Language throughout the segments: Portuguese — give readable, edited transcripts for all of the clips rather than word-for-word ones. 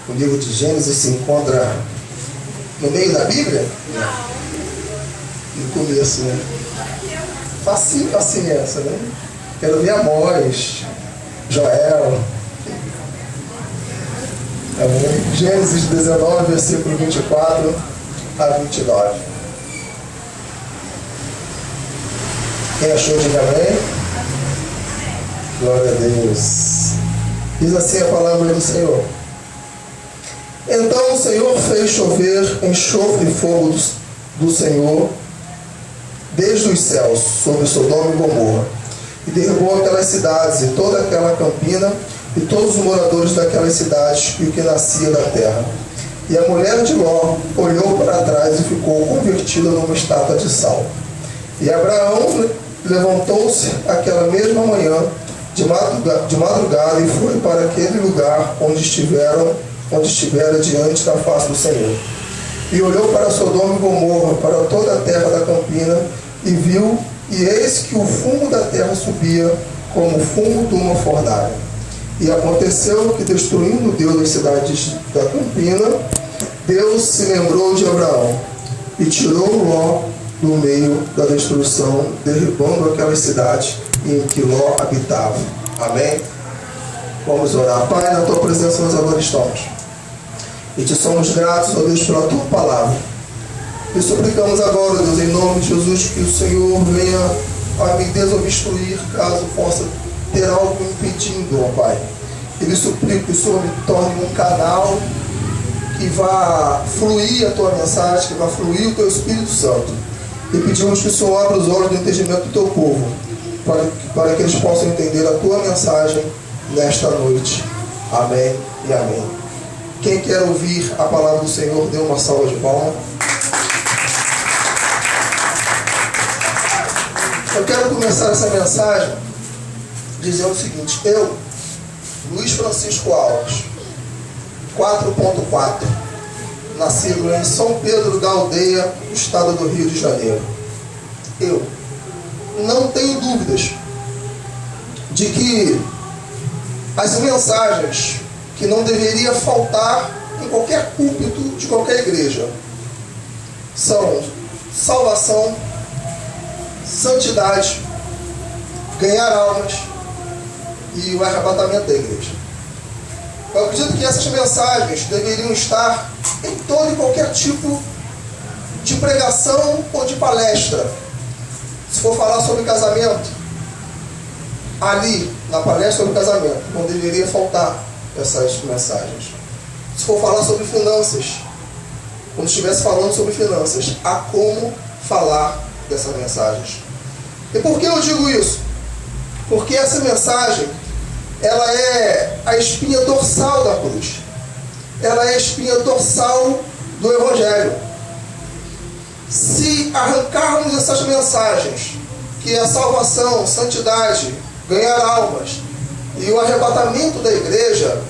O livro de Gênesis se encontra no meio da Bíblia? No começo, né? Facinho essa, né? Quero ver Amós, Joel. Gênesis 19, versículo 24 a 29. Quem achou, diga amém. Glória a Deus. Diz assim a palavra do Senhor. Então o Senhor fez chover enxofre e fogo do Senhor desde os céus sobre Sodoma e Gomorra, e derrubou aquelas cidades e toda aquela campina e todos os moradores daquelas cidades e o que nascia da terra. E a mulher de Ló olhou para trás e ficou convertida numa estátua de sal. E Abraão levantou-se aquela mesma manhã de madrugada e foi para aquele lugar onde estivera diante da face do Senhor. E olhou para Sodoma e Gomorra, para toda a terra da campina, e viu, e eis que o fumo da terra subia como o fumo de uma fornalha. E aconteceu que, destruindo Deus as cidades da campina, Deus se lembrou de Abraão e tirou Ló do meio da destruição, derribando aquelas cidades em que Ló habitava. Amém? Vamos orar. Pai, na tua presença nós agora estamos. E te somos gratos, ó Deus, pela tua palavra. E suplicamos agora, Deus, em nome de Jesus, que o Senhor venha a me desobstruir, caso possa ter algo impedindo, ó Pai. E lhe suplico que o Senhor me torne um canal que vá fluir a tua mensagem, que vá fluir o teu Espírito Santo. E pedimos que o Senhor abra os olhos do entendimento do teu povo, para que eles possam entender a tua mensagem nesta noite. Amém e amém. Quem quer ouvir a palavra do Senhor, dê uma salva de palmas. Eu quero começar essa mensagem dizendo o seguinte: eu, Luiz Francisco Alves, 4.4, nascido em São Pedro da Aldeia, no estado do Rio de Janeiro, eu não tenho dúvidas de que as mensagens que não deveria faltar em qualquer púlpito de qualquer igreja são salvação, santidade, ganhar almas e o arrebatamento da igreja. Eu acredito que essas mensagens deveriam estar em todo e qualquer tipo de pregação ou de palestra. Se for falar sobre casamento, ali, na palestra sobre casamento, não deveria faltar essas mensagens. Se for falar sobre finanças, quando estivesse falando sobre finanças, há como falar dessas mensagens. E por que eu digo isso? Porque essa mensagem, ela é a espinha dorsal da cruz. Ela é a espinha dorsal do Evangelho. Se arrancarmos essas mensagens, que é a salvação, santidade, ganhar almas e o arrebatamento da igreja,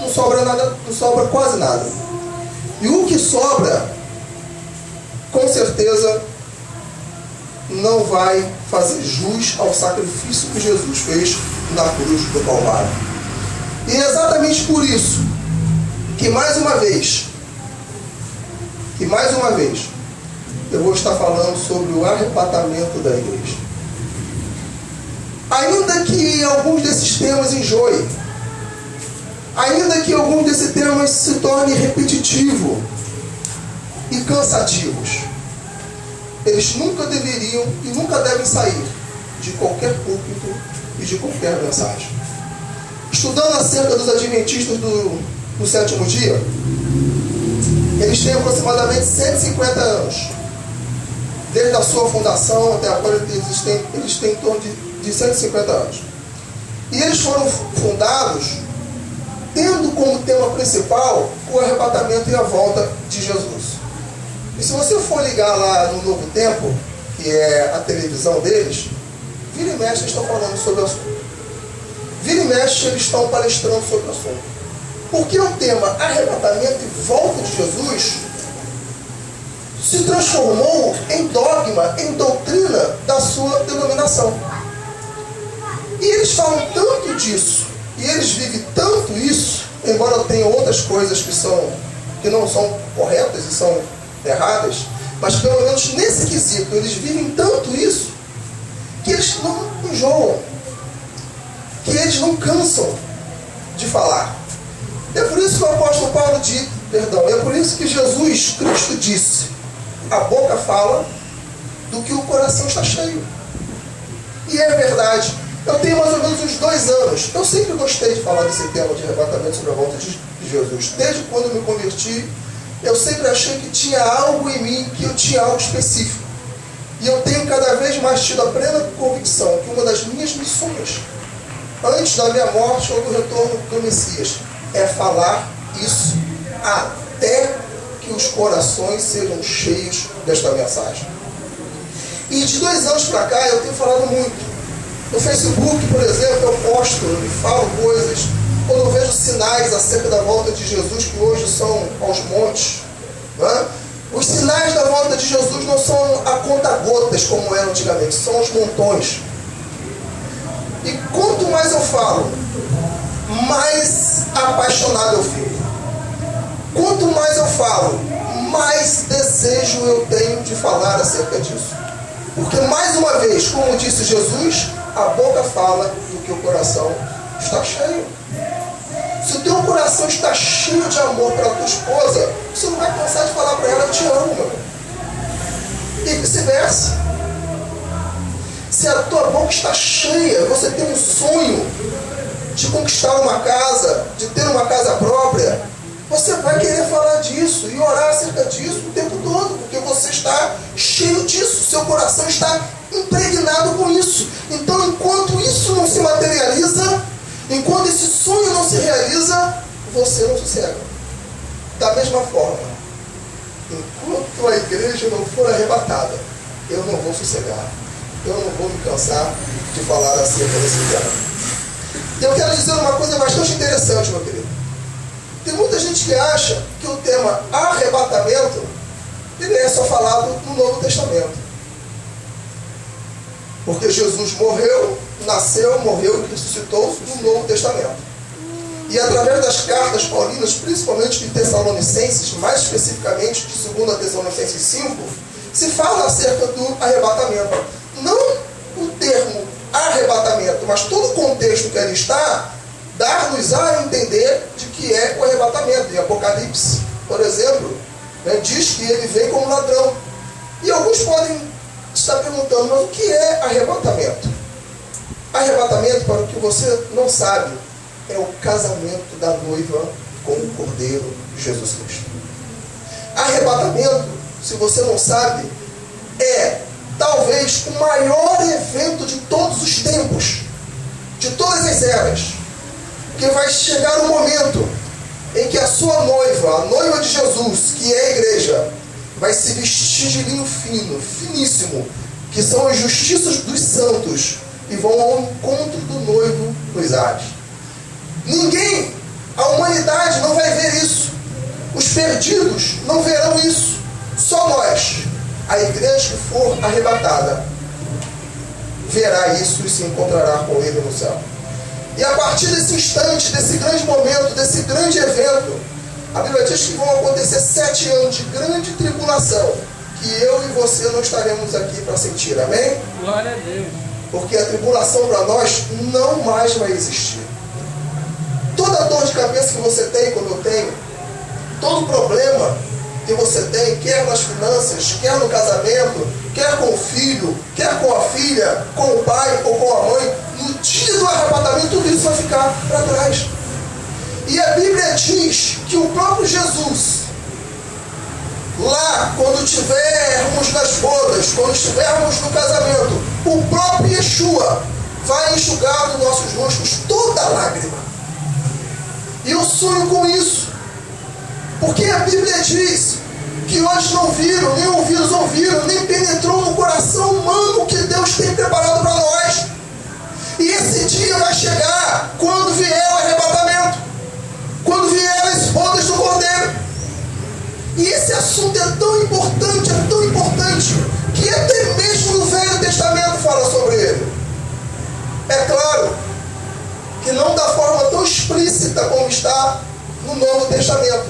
não sobra nada, não sobra quase nada. E o que sobra, com certeza, não vai fazer jus ao sacrifício que Jesus fez na cruz do Calvário. E é exatamente por isso que mais uma vez, eu vou estar falando sobre o arrebatamento da igreja. Ainda que alguns desses temas enjoem, ainda que alguns desses temas se tornem repetitivos e cansativos, eles nunca deveriam e nunca devem sair de qualquer púlpito e de qualquer mensagem. Estudando acerca dos adventistas do sétimo dia, eles têm aproximadamente 150 anos. Desde a sua fundação até agora, eles têm em torno de 150 anos. E eles foram fundados tendo como tema principal o arrebatamento e a volta de Jesus. E se você for ligar lá no Novo Tempo, que é a televisão deles, vira e mexe eles estão falando sobre o assunto. Vira e mexe eles estão palestrando sobre o assunto. Porque o tema arrebatamento e volta de Jesus se transformou em dogma, em doutrina da sua denominação. E eles falam tanto disso, e eles vivem tanto isso, embora tenha outras coisas que não são corretas e são erradas, mas pelo menos nesse quesito, eles vivem tanto isso, que eles não enjoam, que eles não cansam de falar. É por isso que o apóstolo Paulo é por isso que Jesus Cristo disse: a boca fala do que o coração está cheio. E é verdade. Eu tenho mais ou menos uns 2 anos. Eu sempre gostei de falar desse tema de arrebatamento sobre a volta de Jesus. Desde quando eu me converti, eu sempre achei que tinha algo em mim, que eu tinha algo específico. E eu tenho cada vez mais tido a plena convicção que uma das minhas missões, antes da minha morte ou do retorno do Messias, é falar isso até que os corações sejam cheios desta mensagem. E de 2 anos para cá eu tenho falado muito. No Facebook, por exemplo, eu posto e falo coisas. Quando eu vejo sinais acerca da volta de Jesus, que hoje são aos montes, né? Os sinais da volta de Jesus não são a conta-gotas como eram antigamente, são aos montões. E quanto mais eu falo, mais apaixonado eu fico. Quanto mais eu falo, mais desejo eu tenho de falar acerca disso. Porque, mais uma vez, como disse Jesus, a boca fala do que o coração está cheio. Se o teu coração está cheio de amor pela tua esposa, você não vai cansar de falar para ela: eu te amo, meu. E vice-versa. Se a tua boca está cheia, você tem um sonho de conquistar uma casa, de ter uma casa própria, você vai querer falar disso e orar acerca disso o tempo todo, porque você está cheio disso, seu coração está impregnado com isso. Então, enquanto isso não se materializa, enquanto esse sonho não se realiza, você não sossega. Da mesma forma, enquanto a igreja não for arrebatada, eu não vou sossegar, eu não vou me cansar de falar acerca desse tema. Eu quero dizer uma coisa bastante interessante, meu querido. Tem muita gente que acha que o tema arrebatamento ele é só falado no Novo Testamento. Porque Jesus morreu, nasceu, morreu e ressuscitou no Novo Testamento. E através das cartas paulinas, principalmente de Tessalonicenses, mais especificamente de 2 Tessalonicenses 5, se fala acerca do arrebatamento. Não o termo arrebatamento, mas todo o contexto que ali está, dar-nos a entender de que é o arrebatamento. Em Apocalipse, por exemplo, né, diz que ele vem como ladrão. E alguns podem estar perguntando: mas o que é arrebatamento? Arrebatamento, para o que você não sabe, é o casamento da noiva com o Cordeiro Jesus Cristo. Arrebatamento, se você não sabe, é talvez o maior evento de todos os tempos, de todas as eras, que vai chegar o momento em que a sua noiva, a noiva de Jesus, que é a igreja, vai se vestir de linho fino, finíssimo, que são as justiças dos santos, e vão ao encontro do noivo nos ares. Ninguém, a humanidade não vai ver isso. Os perdidos não verão isso. Só nós, a igreja que for arrebatada, verá isso e se encontrará com ele no céu. E a partir desse instante, desse grande momento, desse grande evento, a Bíblia diz que vão acontecer 7 anos de grande tribulação, que eu e você não estaremos aqui para sentir, amém? Glória a Deus. Porque a tribulação para nós não mais vai existir. Toda dor de cabeça que você tem, como eu tenho, todo problema que você tem, quer nas finanças, quer no casamento, quer com o filho, quer com a filha, com o pai ou com a mãe, no dia do arrebatamento tudo isso vai ficar para trás. E a Bíblia diz que o próprio Jesus, lá quando estivermos nas bodas, quando estivermos no casamento, o próprio Yeshua vai enxugar dos nossos rostos toda lágrima. E eu sonho com isso, porque a Bíblia diz que olhos não viram, nem ouvidos ouviram, nem penetrou no coração humano o que Deus tem preparado para nós. E esse dia vai chegar quando vier o arrebatamento, quando vier as bodas do Cordeiro. E esse assunto é tão importante, que até mesmo no Velho Testamento fala sobre ele. É claro que não da forma tão explícita como está Testamento.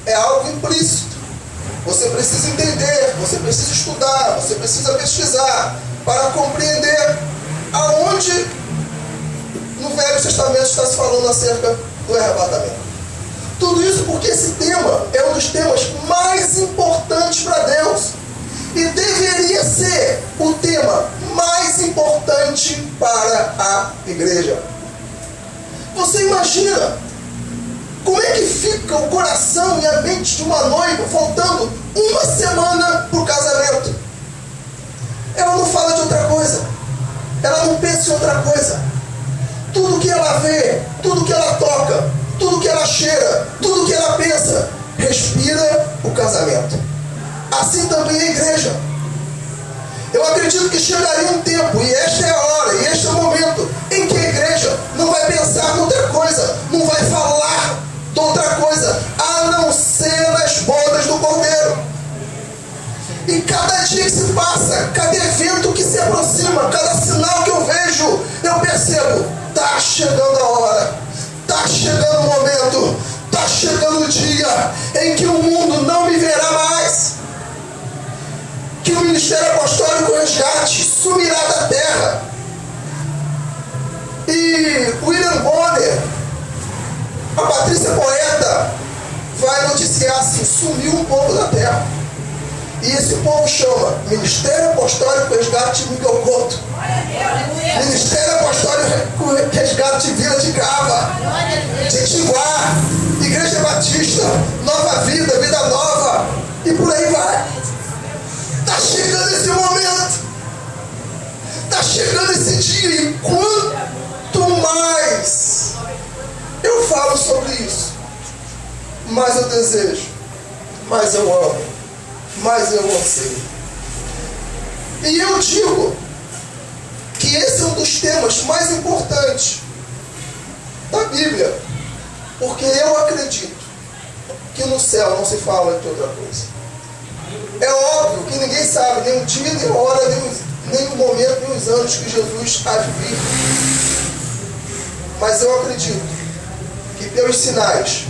É algo implícito. Você precisa entender, você precisa estudar, você precisa pesquisar para compreender aonde no Velho Testamento está se falando acerca do arrebatamento. Tudo isso porque esse tema é um dos temas mais importantes para Deus e deveria ser o tema mais importante para a igreja. Você imagina como é que fica o coração e a mente de uma noiva faltando uma semana para o casamento? Ela não fala de outra coisa, ela não pensa em outra coisa. Tudo que ela vê, tudo que ela toca, tudo que ela cheira, tudo que ela pensa, respira o casamento. Assim também a igreja. Eu acredito que chegaria um tempo, e esta é a hora, e este é o momento, em que a igreja não vai pensar em outra coisa, não vai falar de outra coisa, a não ser nas bodas do Cordeiro. E cada dia que se passa, cada evento que se aproxima, cada sinal que eu vejo, eu percebo, está chegando a hora, está chegando o momento, está chegando o dia em que o mundo não me verá mais, que o Ministério Apostólico Resgate sumirá da terra. E William Bonner, a Patrícia Poeta, vai noticiar assim: sumiu um povo da terra. E esse povo chama Ministério Apostólico Resgate Miguel Couto, Ministério Apostólico Resgate Vila de Cava, Titiguá, Igreja Batista, Nova Vida, Vida Nova, e por aí vai. Está chegando esse momento, está chegando esse dia, e quanto mais eu falo sobre isso, mais eu desejo, mais eu amo, mais eu anseio. E eu digo que esse é um dos temas mais importantes da Bíblia, porque eu acredito que no céu não se fala de outra coisa. É óbvio que ninguém sabe nem o dia, nem a hora, nem o momento, nem os anos que Jesus há de vir. Mas eu acredito que pelos sinais,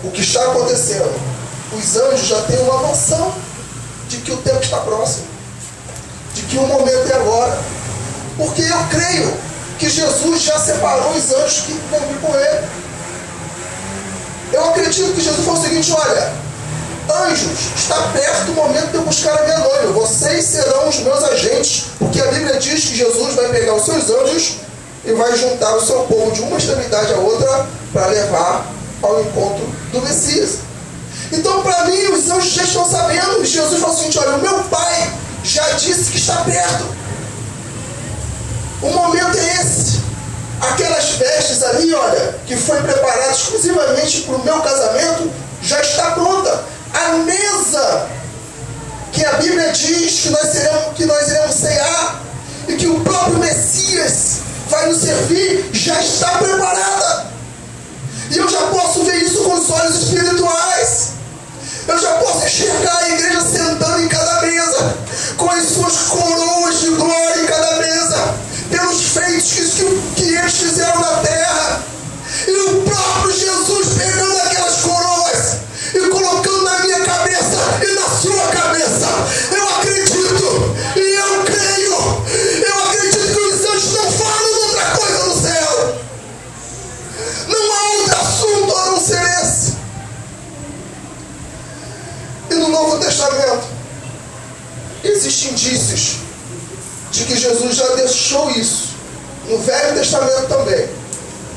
o que está acontecendo, os anjos já têm uma noção de que o tempo está próximo, de que o momento é agora. Porque eu creio que Jesus já separou os anjos que vão vir com ele. Eu acredito que Jesus falou o seguinte: olha, anjos, está perto o momento de eu buscar a minha noiva. Vocês serão os meus agentes, porque a Bíblia diz que Jesus vai pegar os seus anjos e vai juntar o seu povo de uma extremidade à outra para levar ao encontro do Messias. Então, para mim, os anjos já estão sabendo. E Jesus falou assim: olha, o meu Pai já disse que está perto. O momento é esse. Aquelas festas ali, olha, que foi preparada exclusivamente para o meu casamento, já está pronta. A mesa que a Bíblia diz que nós iremos cear e que o próprio Messias vai nos servir, já está preparada. E eu já posso ver isso com os olhos espirituais. Eu já posso enxergar a igreja sentando em cada mesa, com as suas coroas de glória em cada mesa, pelos feitos que eles fizeram na terra. E o próprio Jesus pegando aquelas coroas e colocando na minha cabeça e na sua cabeça. Eu acredito e eu creio. Eu acredito que os anjos não falam de outra coisa no céu. Não há outro assunto a não ser esse. E no Novo Testamento existem indícios de que Jesus já deixou isso. No Velho Testamento também,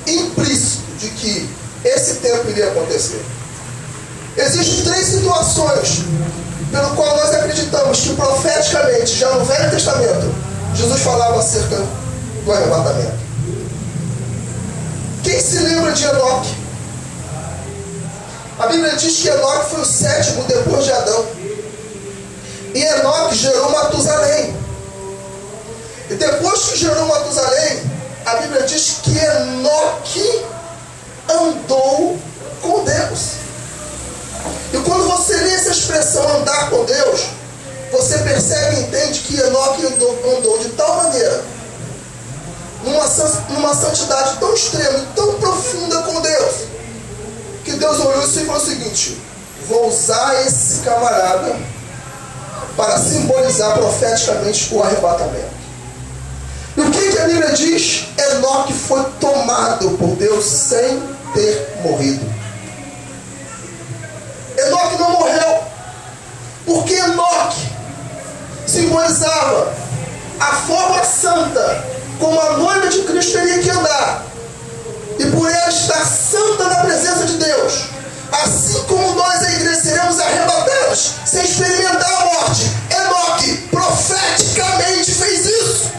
implícito de que esse tempo iria acontecer. Existem 3 situações pelo qual nós acreditamos que profeticamente, já no Velho Testamento, Jesus falava acerca do arrebatamento. Quem se lembra de Enoque? A Bíblia diz que Enoque foi o 7º depois de Adão. E Enoque gerou Matusalém. E depois que gerou Matusalém, a Bíblia diz que Enoque andou com Deus. E quando você lê essa expressão andar com Deus, você percebe e entende que Enoque andou de tal maneira, numa santidade tão extrema e tão profunda com Deus, Deus olhou isso e falou o seguinte: vou usar esse camarada para simbolizar profeticamente o arrebatamento. E o que a Bíblia diz? Enoque foi tomado por Deus sem ter morrido. Enoque não morreu, porque Enoque simbolizava a forma santa como a noiva de Cristo teria que andar. E por ela estar santa na presença de Deus, assim como nós, a igreja, seremos arrebatados sem experimentar a morte, Enoque profeticamente fez isso.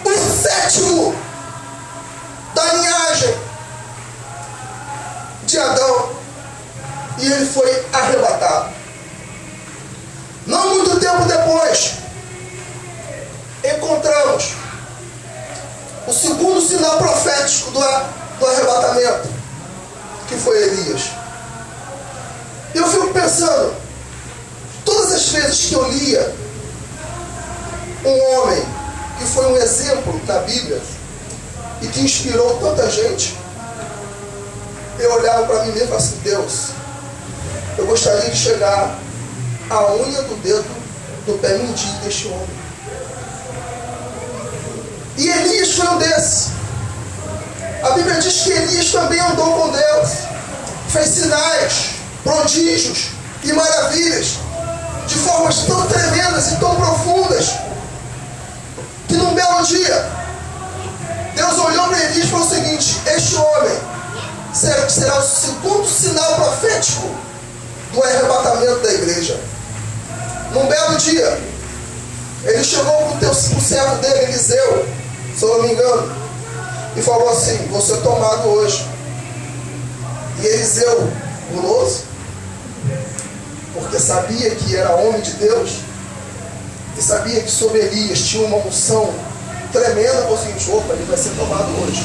O sétimo da linhagem de Adão, e ele foi arrebatado. Não muito tempo depois, encontramos o segundo sinal profético do arrebatamento, que foi Elias. Eu fico pensando, todas as vezes que eu lia um homem que foi um exemplo na Bíblia e que inspirou tanta gente, eu olhava para mim mesmo e falava assim: Deus, eu gostaria de chegar à unha do dedo do pé mindinho deste homem. E Elias foi um desses. A Bíblia diz que Elias também andou com Deus, fez sinais, prodígios e maravilhas de formas tão tremendas e tão profundas, que num belo dia Deus olhou para Elias e falou o seguinte: este homem será o segundo sinal profético do arrebatamento da igreja. Num belo dia, ele chegou para o servo dele, Eliseu, se eu não me engano, e falou assim: vou ser tomado hoje. E Eliseu, guloso, porque sabia que era homem de Deus, e sabia que sobre Elias tinha uma unção tremenda, falou o seguinte: opa, ele vai ser tomado hoje.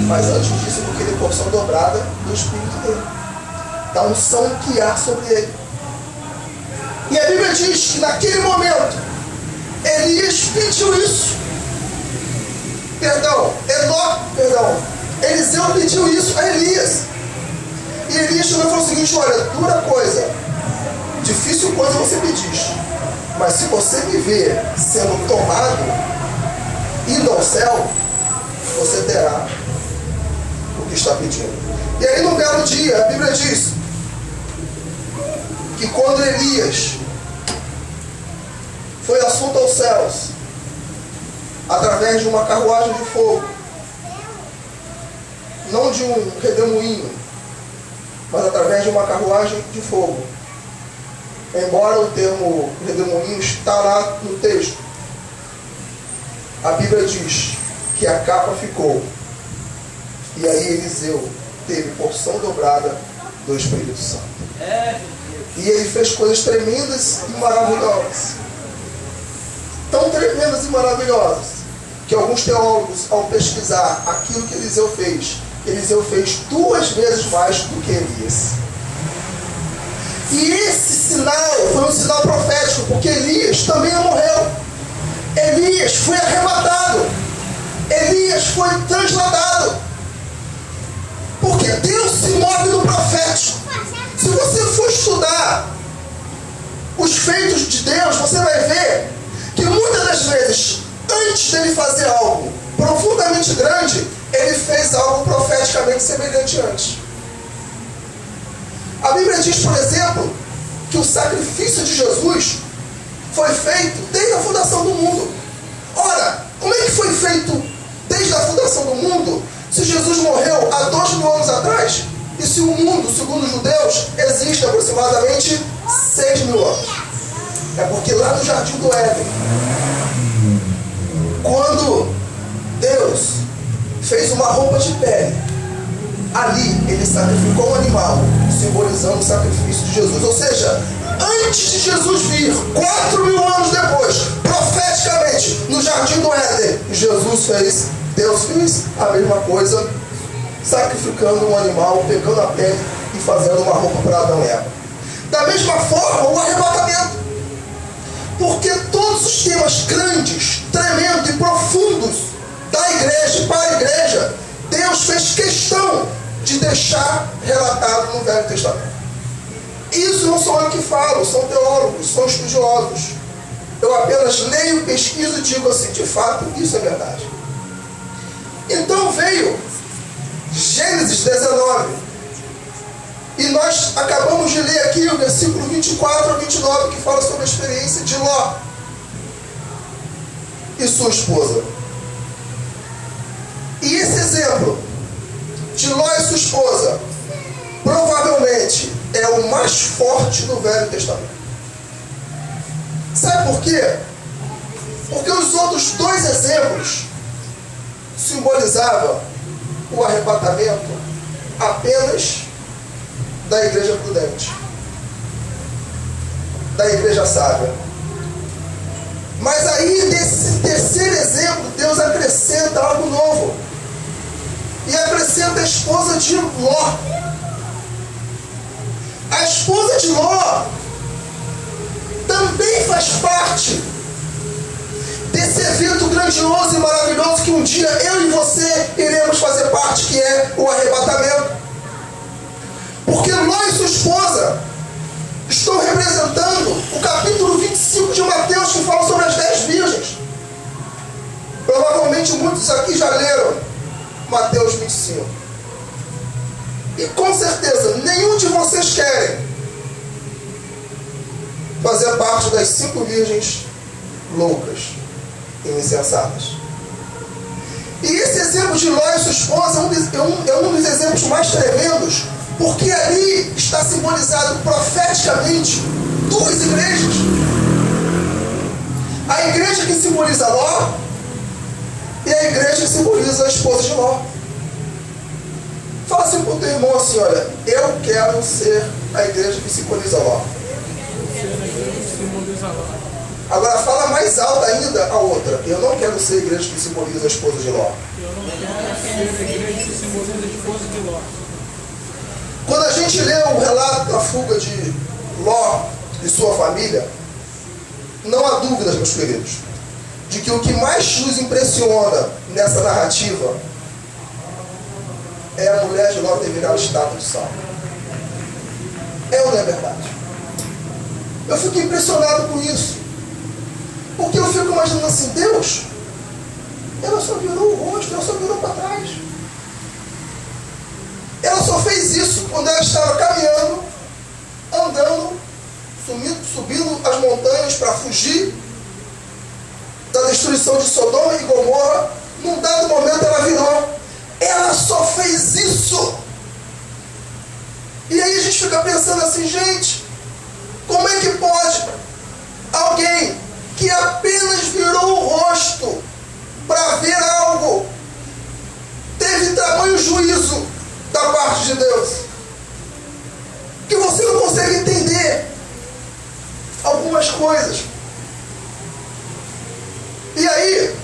Mas antes disso, eu queria porção dobrada do Espírito dele, da unção que há sobre ele. E a Bíblia diz que naquele momento Elias pediu isso. Eliseu pediu isso a Elias. E Elias chegou e falou o seguinte: olha, dura coisa, difícil coisa você pediste, mas se você me ver sendo tomado, indo ao céu, você terá o que está pedindo. E aí num belo dia, a Bíblia diz que quando Elias foi assunto aos céus, através de uma carruagem de fogo, não de um redemoinho, mas através de uma carruagem de fogo. Embora o termo redemoinho está lá no texto, a Bíblia diz que a capa ficou, e aí Eliseu teve porção dobrada do Espírito Santo. E ele fez coisas tremendas e maravilhosas. Tão tremendas e maravilhosas, que alguns teólogos, ao pesquisar aquilo que Eliseu fez 2 vezes mais do que Elias. E esse sinal foi um sinal profético, porque Elias também não morreu. Elias foi arrebatado. Elias foi transladado. Porque Deus se move no profético. Se você for estudar os feitos de Deus, você vai ver que muitas das vezes, antes dele fazer algo profundamente grande, ele fez algo profeticamente semelhante antes. A Bíblia diz, por exemplo, que o sacrifício de Jesus foi feito desde a fundação do mundo. Ora, como é que foi feito desde a fundação do mundo, se Jesus morreu há 2000 anos atrás, e se o mundo, segundo os judeus, existe aproximadamente 6.000 anos? É porque lá no Jardim do Éden, quando Deus fez uma roupa de pele, ali ele sacrificou um animal, simbolizando o sacrifício de Jesus. Ou seja, antes de Jesus vir, 4.000 anos depois, profeticamente, no Jardim do Éden, Deus fez a mesma coisa, sacrificando um animal, pegando a pele e fazendo uma roupa para Adão e Eva. Da mesma forma, o arrebatamento. Porque todos os temas grandes, tremendos e profundos da igreja e para a igreja, Deus fez questão de deixar relatado no Velho Testamento. Isso não sou eu que falo, são teólogos, são estudiosos. Eu apenas leio, pesquiso e digo assim, de fato, isso é verdade. Então veio Gênesis 19. E nós acabamos de ler aqui o versículo 24 a 29, que fala sobre a experiência de Ló e sua esposa. E esse exemplo de Ló e sua esposa provavelmente é o mais forte do Velho Testamento. Sabe por quê? Porque os outros dois exemplos simbolizavam o arrebatamento apenas da igreja prudente, da igreja sábia. Mas aí, nesse terceiro exemplo, Deus acrescenta algo novo. E acrescenta a esposa de Ló. A esposa de Ló também faz parte desse evento grandioso e maravilhoso que um dia eu e você iremos fazer parte, que é o arrebatamento. Porque Ló e sua esposa estão representando o capítulo 25 de Mateus, que fala sobre as 10 virgens. Provavelmente muitos aqui já leram Mateus 25. E com certeza nenhum de vocês querem fazer parte das 5 virgens loucas e insensatas. E esse exemplo de Ló e sua esposa é um dos exemplos mais tremendos, porque ali está simbolizado profeticamente duas igrejas. A igreja que simboliza Ló e a igreja que simboliza a esposa de Ló. Fala assim para o teu irmão assim, olha, eu quero ser a igreja que simboliza Ló. Agora fala mais alto ainda a outra. Eu não quero ser a igreja que simboliza a esposa de Ló. Eu não quero ser a igreja que simboliza a esposa de Ló. Quando a gente lê o relato da fuga de Ló e sua família, não há dúvidas, meus queridos, de que o que mais nos impressiona nessa narrativa é a mulher de Ló ter virado estátua de sal. É ou não é verdade? Eu fico impressionado com isso. Porque eu fico imaginando assim, Deus, ela só virou o rosto, ela só virou para trás. Ela só fez isso quando ela estava caminhando, andando, subindo as montanhas para fugir da destruição de Sodoma e Gomorra. Num dado momento ela virou. Ela só fez isso. E aí a gente fica pensando assim, gente, como é que pode alguém que apenas virou o rosto para ver algo teve tamanho juízo da parte de Deus, que você não consegue entender algumas coisas? E aí,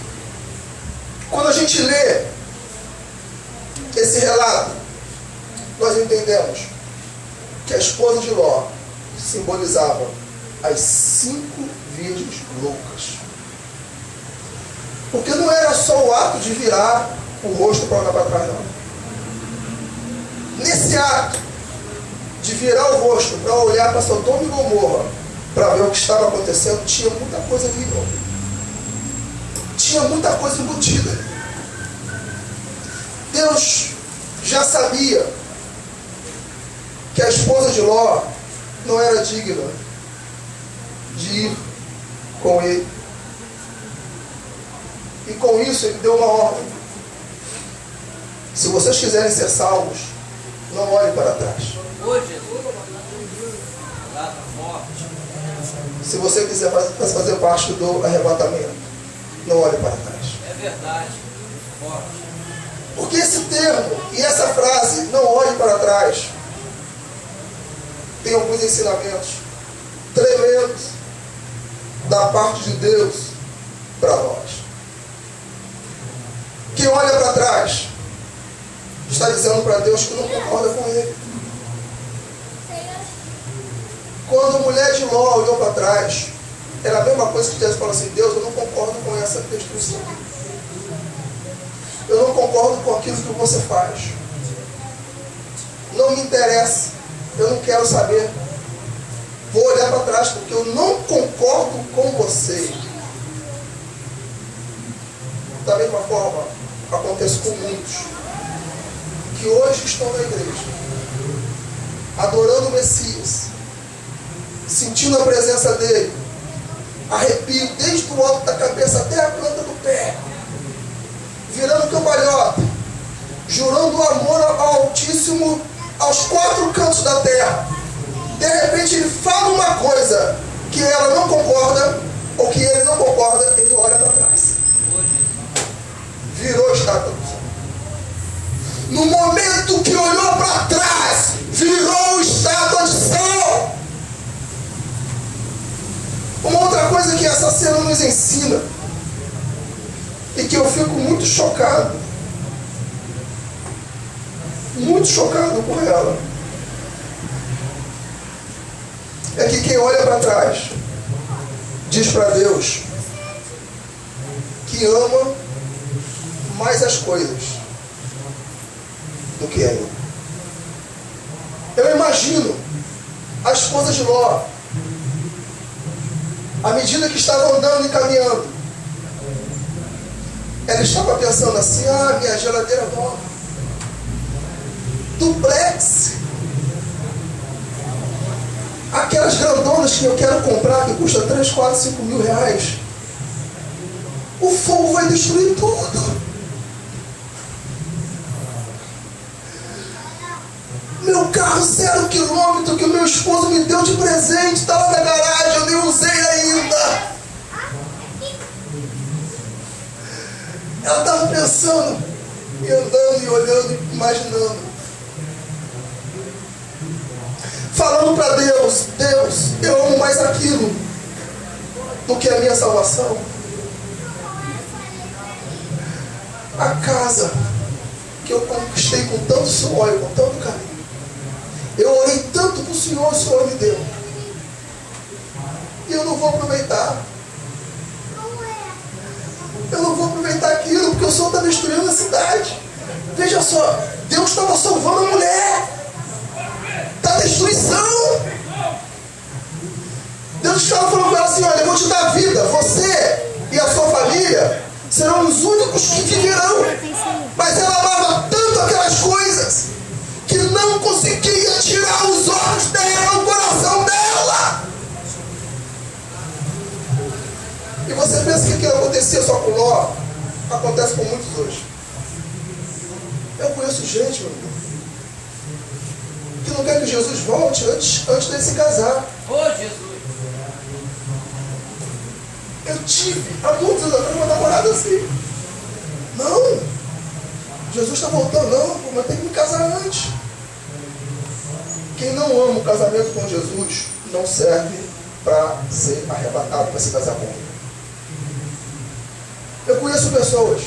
quando a gente lê esse relato, nós entendemos que a esposa de Ló simbolizava as 5 virgens loucas. Porque não era só o ato de virar o rosto para olhar para trás, não. Nesse ato de virar o rosto para olhar para Sodoma e Gomorra, para ver o que estava acontecendo, tinha muita coisa ali, irmão. Tinha muita coisa embutida. Deus já sabia que a esposa de Ló não era digna de ir com ele. E com isso ele deu uma ordem. Se vocês quiserem ser salvos, não olhem para trás. Se você quiser fazer parte do arrebatamento, não olhe para trás. É verdade. Porque esse termo e essa frase, não olhe para trás, tem alguns ensinamentos tremendos da parte de Deus para nós. Quem olha para trás está dizendo para Deus que não concorda com ele. Quando a mulher de Ló olhou para trás, era a mesma coisa que Deus falou assim, Deus, eu não concordo com essa destruição. Eu não concordo com aquilo que você faz. Não me interessa. Eu não quero saber. Vou olhar para trás porque eu não concordo com você. Da mesma forma, acontece com muitos que hoje estão na igreja, adorando o Messias, sentindo a presença dele, arrepio desde o alto da cabeça até a planta do pé, virando cambalhota, jurando amor ao Altíssimo aos 4 cantos da terra. De repente ele fala uma coisa que ela não concorda, ou que ele não concorda, ele olha para trás. Virou estátua do céu. No momento que olhou para trás, virou estátua de sal. Uma outra coisa que essa cena nos ensina, e que eu fico muito chocado por ela, é que quem olha para trás diz para Deus que ama mais as coisas do que ele. Eu imagino a esposa de Ló, à medida que estava andando e caminhando, ela estava pensando assim: ah, minha geladeira nova, duplex, aquelas grandonas que eu quero comprar, que custa 3, 4, 5 mil reais, o fogo vai destruir tudo. Meu carro 0 km que o meu esposo me deu de presente, está lá na garagem, eu nem usei ainda. Ela estava pensando, e andando, e olhando, e imaginando, falando para Deus: Deus, eu amo mais aquilo do que a minha salvação. A casa que eu conquistei com tanto suor e com tanto carinho, eu orei tanto para o Senhor me deu, e eu não vou aproveitar. Eu não vou aproveitar aquilo, porque o Senhor está destruindo a cidade. Veja só, Deus estava salvando a mulher. Está destruição. Deus estava falando com ela assim: olha, eu vou te dar vida. Você e a sua família serão os únicos que viverão. Mas ela amava tanto aquelas coisas que não conseguia tirar os olhos dela, o coração dela. E você pensa que aquilo acontecia só com Ló? Acontece com muitos hoje. Eu conheço gente, meu irmão, que não quer que Jesus volte antes dele se casar. Ô, Jesus! Eu tive, há muitos anos atrás, uma namorada assim. Não, Jesus está voltando, não, mas eu tenho que me casar antes. Quem não ama o casamento com Jesus não serve para ser arrebatado, para se casar com ele. Eu conheço pessoas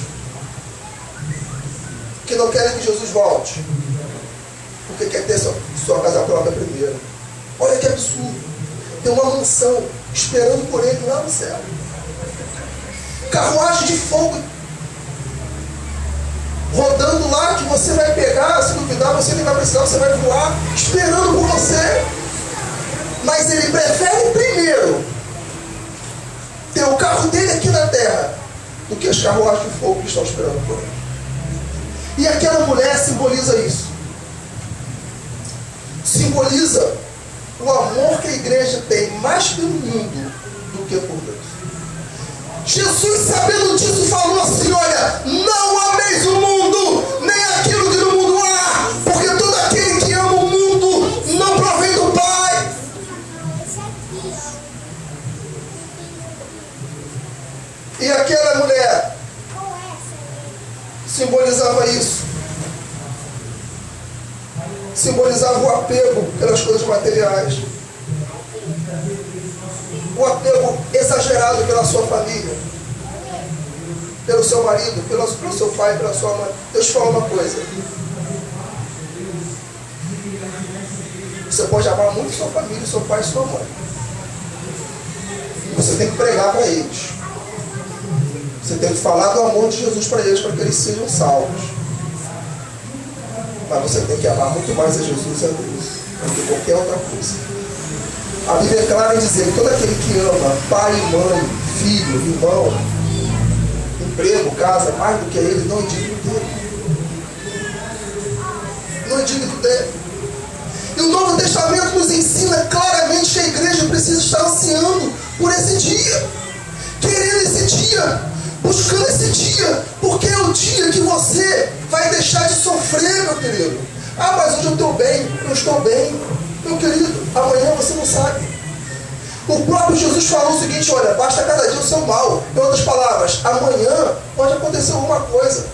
que não querem que Jesus volte, porque quer ter sua casa própria primeiro. Olha que absurdo. Tem uma mansão esperando por ele lá no céu, carruagem de fogo rodando lá, que você vai pegar, se duvidar você nem vai precisar, você vai voar, esperando por você. Mas ele prefere primeiro ter o carro dele aqui na terra do que as carruagens de fogo que estão esperando por ele. E aquela mulher simboliza isso. Simboliza o amor que a igreja tem mais pelo mundo do que por Deus. Jesus, sabendo disso, falou assim: olha, não ameis o mundo, nem aquilo que no mundo há, porque todo aquele que ama o mundo não provém do Pai. E aquela mulher simbolizava isso. Simbolizava o apego pelas coisas materiais. O apego exagerado pela sua família, pelo seu marido, pelo seu pai, pela sua mãe. Deixa eu te falar uma coisa. Você pode amar muito sua família, seu pai e sua mãe. Você tem que pregar para eles. Você tem que falar do amor de Jesus para eles, para que eles sejam salvos. Mas você tem que amar muito mais a Jesus e a Deus do que qualquer outra coisa. A Bíblia é clara em dizer que todo aquele que ama pai, mãe, filho, irmão, emprego, casa, mais do que ele, não é digno dele. Não é digno dele. E o Novo Testamento nos ensina claramente que a igreja precisa estar ansiando por esse dia, querendo esse dia, buscando esse dia, porque é o dia que você vai deixar de sofrer, meu querido. Ah, mas hoje eu estou bem, eu estou bem. Meu querido, amanhã você não sabe. O próprio Jesus falou o seguinte: olha, basta cada dia o seu mal. Em outras palavras, amanhã pode acontecer alguma coisa.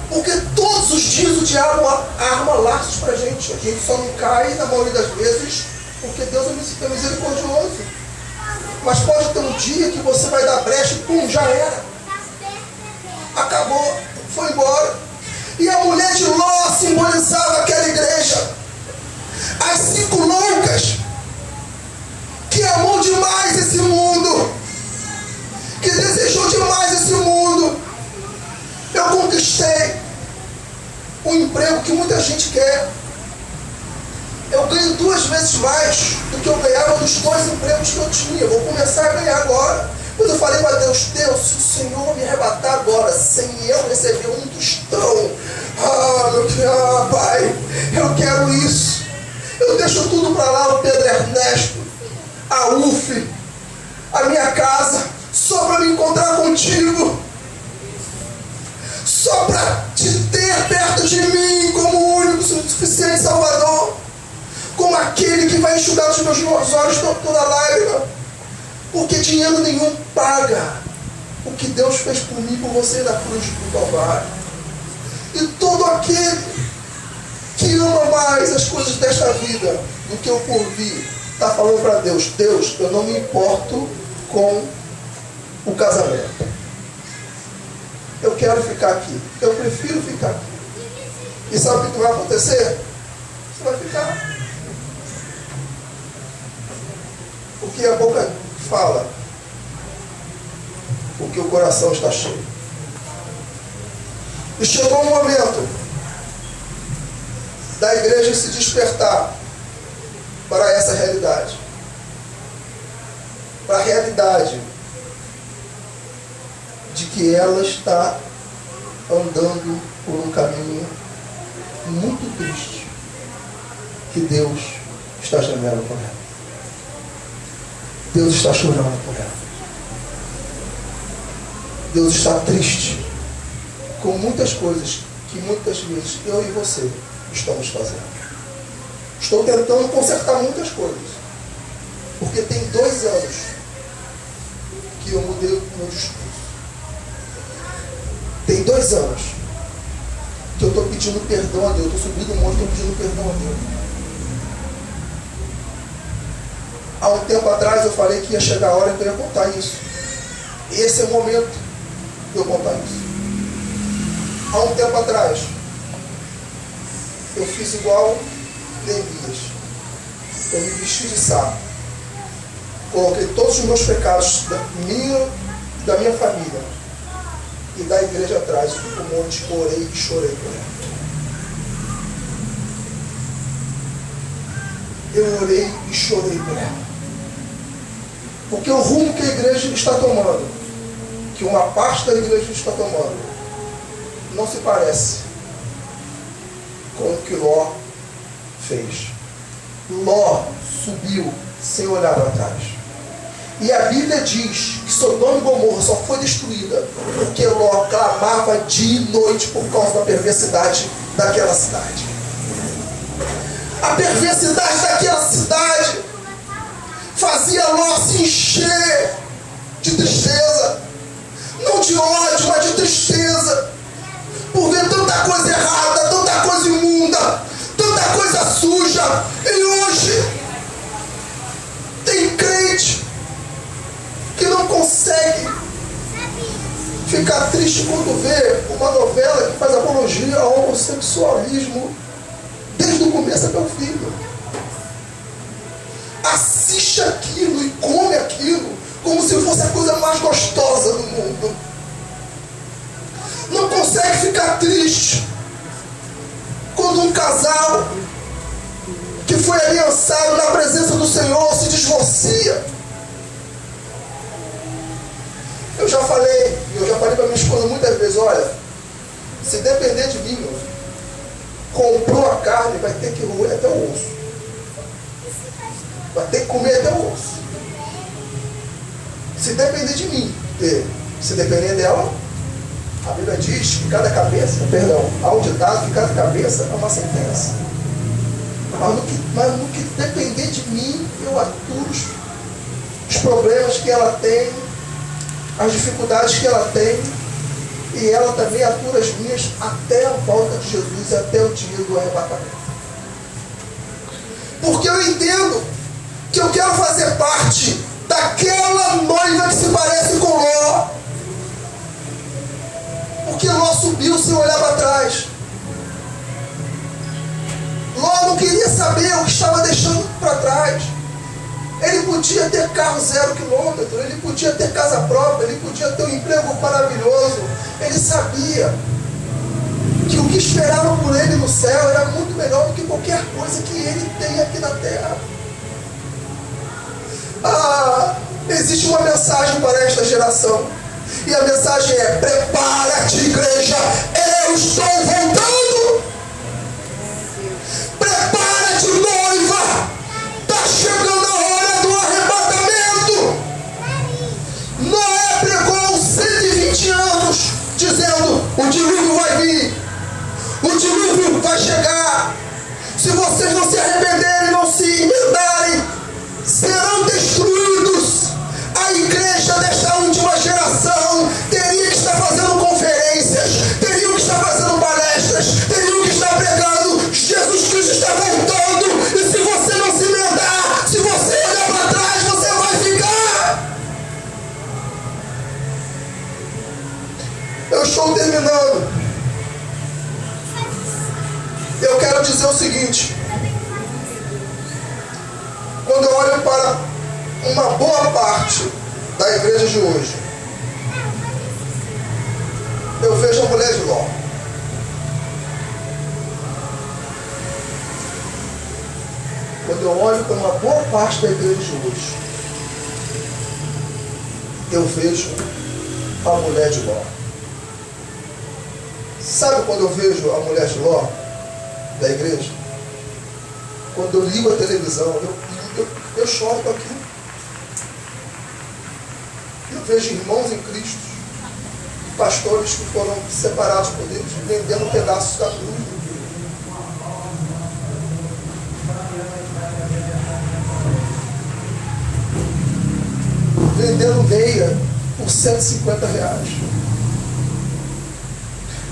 Porque todos os dias o diabo arma laços para a gente. A gente só não cai, na maioria das vezes, porque Deus é misericordioso. Mas pode ter um dia que você vai dar brecha e pum, já era. Acabou, foi embora. E a mulher de Ló simbolizava aquela igreja. As 5 loucas que amou demais esse mundo, que desejou demais esse mundo. Eu conquistei um emprego que muita gente quer. Eu ganho 2 vezes mais do que eu ganhava dos 2 empregos que eu tinha. Eu vou começar a ganhar agora. Mas eu falei para Deus: Deus, se o Senhor me arrebatar agora, sem eu receber um tostão, Pai, eu quero isso. Eu deixo tudo para lá, o Pedro Ernesto, a UF, a minha casa, só para me encontrar contigo. Só para te ter perto de mim como o único suficiente Salvador, como aquele que vai enxugar os meus olhos toda lágrima, porque dinheiro nenhum paga o que Deus fez por mim, por você na cruz do Calvário. E todo aquele que ama mais as coisas desta vida do que o porvir, está falando para Deus: Deus, eu não me importo com o casamento. Eu quero ficar aqui. Eu prefiro ficar aqui. E sabe o que vai acontecer? Você vai ficar. Porque a boca fala, porque o coração está cheio. E chegou o momento da igreja se despertar para essa realidade. Para a realidade de que ela está andando por um caminho muito triste, que Deus está gemendo por ela. Deus está chorando por ela. Deus está triste com muitas coisas que muitas vezes eu e você estamos fazendo. Estou tentando consertar muitas coisas, porque tem 2 anos que eu mudei o meu discurso. Tem 2 anos que eu estou pedindo perdão a Deus. Eu estou subindo um monte e estou pedindo perdão a Deus. Há um tempo atrás eu falei que ia chegar a hora que eu ia contar isso. Esse é o momento de eu contar isso. Há um tempo atrás eu fiz igual Neemias. Eu me vesti de saco. Coloquei todos os meus pecados da minha família e da igreja atrás, fui para o monte, orei e chorei por ela. Eu orei e chorei por ela. Porque o rumo que a igreja está tomando, que uma parte da igreja está tomando, não se parece com o que Ló fez. Ló subiu sem olhar para trás. E a Bíblia diz que Sodoma e Gomorra só foi destruída porque Ló clamava dia e noite por causa da perversidade daquela cidade. A perversidade daquela cidade fazia Ló se encher de tristeza. Não de ódio, mas de tristeza. Por ver tanta coisa errada, tanta coisa imunda, tanta coisa suja. E hoje tem crente que não consegue ficar triste quando vê uma novela que faz apologia ao homossexualismo desde o começo até o fim. Assiste aquilo e come aquilo como se fosse a coisa mais gostosa do mundo. não consegue ficar triste quando um casal que foi aliançado na presença do Senhor se divorcia. Eu já falei para minha esposa muitas vezes, olha, se depender de mim, comprou a carne, vai ter que roer até o osso. Vai ter que comer até o osso. Se depender de mim, se depender dela, a Bíblia diz que há um ditado que cada cabeça é uma sentença. Mas no que depender de mim, eu aturo os problemas que ela tem, as dificuldades que ela tem, e ela também atura as minhas até a volta de Jesus e até o dia do arrebatamento. Porque eu entendo que eu quero fazer parte daquela noiva que se parece com Ló. Porque Ló subiu sem olhar para trás. Ló não queria saber o que estava deixando para trás. Ele podia ter carro 0 quilômetro, ele podia ter casa própria, ele podia ter um emprego maravilhoso. Ele sabia que o que esperava por ele no céu era muito melhor do que qualquer coisa que ele tem aqui na terra. Existe uma mensagem para esta geração. E a mensagem é: prepara-te, igreja, eu estou voltando. Prepara-te, noiva, está chegando a hora do arrebatamento. Noé pregou 120 anos dizendo: o dilúvio vai vir, o dilúvio vai chegar. Se vocês não se arrependerem, não se emendarem, serão destruídos. A igreja desta última geração teria que estar fazendo conferências, teria que estar fazendo palestras, teria que estar pregando: Jesus Cristo está voltando. E se você não se emendar, se você olhar para trás, você vai ficar. Eu estou terminando. Eu quero dizer o seguinte: quando eu olho para uma boa parte da igreja de hoje, eu vejo a mulher de Ló. Quando eu olho para uma boa parte da igreja de hoje, eu vejo a mulher de Ló. Sabe quando eu vejo a mulher de Ló da igreja? Quando eu ligo a televisão, eu choro com aquilo. Eu vejo irmãos em Cristo, pastores que foram separados por Deus, vendendo pedaços da cruz. Vendendo meia por R$150.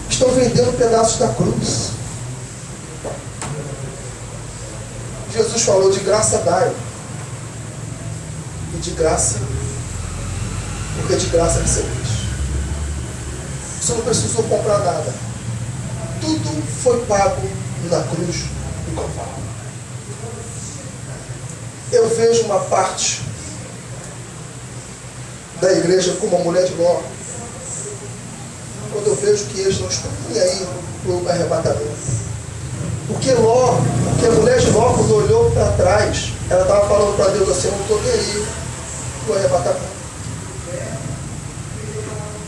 Estão vendendo pedaços da cruz. Jesus falou: de graça dai, e de graça, porque de graça recebeis. Você não precisou comprar nada. Tudo foi pago na cruz do Calvário. Eu vejo uma parte da igreja como a mulher de Ló, quando eu vejo que eles não estão nem aí para o arrebatamento. Porque a mulher de Ló, quando olhou para trás, ela estava falando para Deus assim: eu não estou nem aí para o arrebatamento.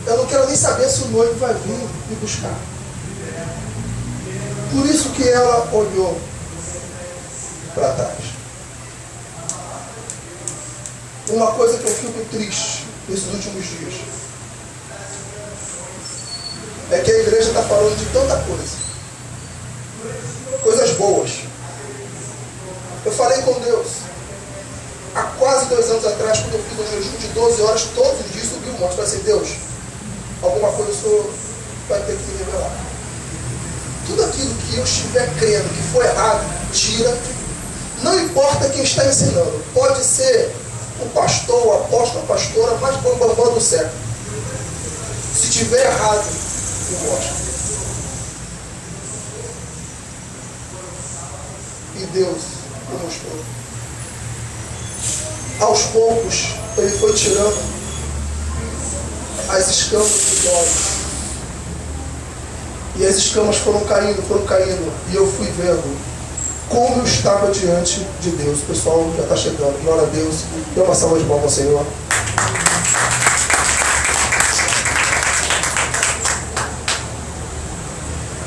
Eu não quero nem saber se o noivo vai vir me buscar. Por isso que ela olhou para trás. Uma coisa que eu fico triste nesses últimos dias é que a igreja está falando de tanta coisa. Coisas boas. Eu falei com Deus há quase 2 anos atrás, quando eu fiz um jejum de 12 horas, todos os dias subi o monte. Eu falei assim: Deus, alguma coisa o Senhor vai ter que me revelar. Tudo aquilo que eu estiver crendo que foi errado, tira. Não importa quem está ensinando. Pode ser o pastor, o apóstolo, a pastora mais bambambam do século. Se tiver errado, eu mostro. E Deus o mostrou. Aos poucos, Ele foi tirando as escamas dos olhos. E as escamas foram caindo. E eu fui vendo como eu estava diante de Deus. O pessoal já está chegando. Glória a Deus. Dê uma salva de palmas ao Senhor.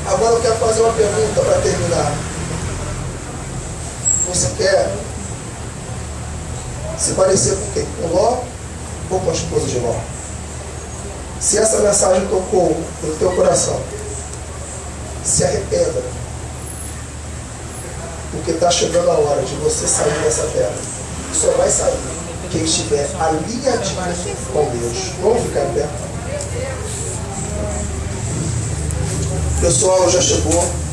Agora eu quero fazer uma pergunta para terminar. Você quer se parecer com quem? Com Ló ou com a esposa de Ló? Se essa mensagem tocou no teu coração, se arrependa, porque está chegando a hora de você sair dessa terra. Só vai sair quem estiver alinhadinho com Deus. Vamos ficar em pé? O pessoal já chegou.